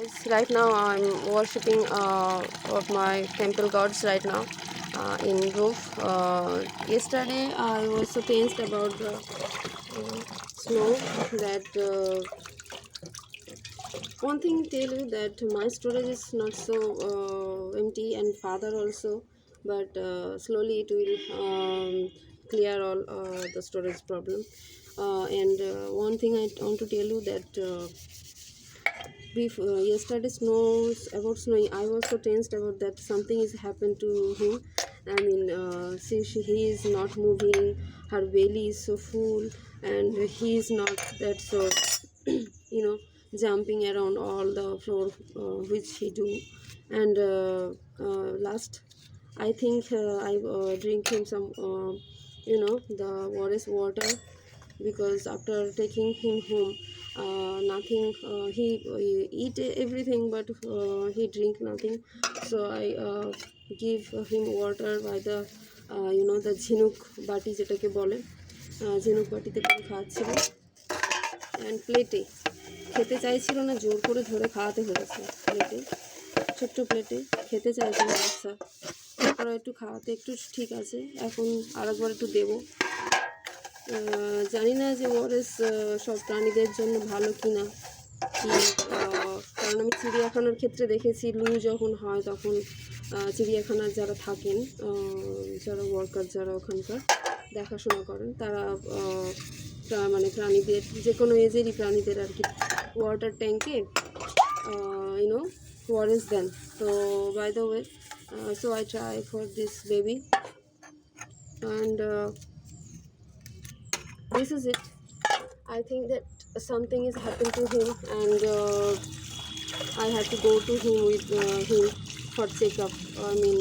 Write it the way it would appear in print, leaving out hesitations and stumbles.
guys, right now I'm worshipping of my temple gods right now in roof. Yesterday I was so tensed about the snow that one thing tell you that my storage is not so empty and father also, but slowly it will clear all the storage problem. And one thing I want to tell you that before yesterday snows about snowing, I was so tensed about that something is happened to him. I mean, since he is not moving, her belly is so full, and he is not that so jumping around all the floor which he do. And last I think I drink him some the forest water, because after taking him home, nothing, he eat everything, but he drink nothing. So I give him water by the the ঝিনুক বাটি যেটাকে বলে, ঝিনুক বাটিতে করে খাওয়াচ্ছিল। And প্লেটে খেতে চাইছিল না, জোর করে ধরে খাওয়াতে হয়েছে। প্লেটে, ছোট্ট প্লেটে খেতে চাইছিল বাচ্চা, তারপরে একটু খাওয়াতে একটু ঠিক আছে, এখন আরেকবার একটু দেবো। জানি না যে ওআরএস সব প্রাণীদের জন্য ভালো কি না কি, কারণ আমি চিড়িয়াখানার ক্ষেত্রে দেখেছি লু যখন হয় তখন চিড়িয়াখানার যারা থাকেন, যারা ওয়ার্কার, যারা ওখানকার দেখাশোনা করেন, তারা মানে প্রাণীদের, যে কোনো এজেরই প্রাণীদের আর কি, ওয়াটার ট্যাঙ্কে ওআরএস দেন। তো by the way, so I try for this baby, and this is it. I think that something has happened to him, and I had to go to him with him for checkup. I mean,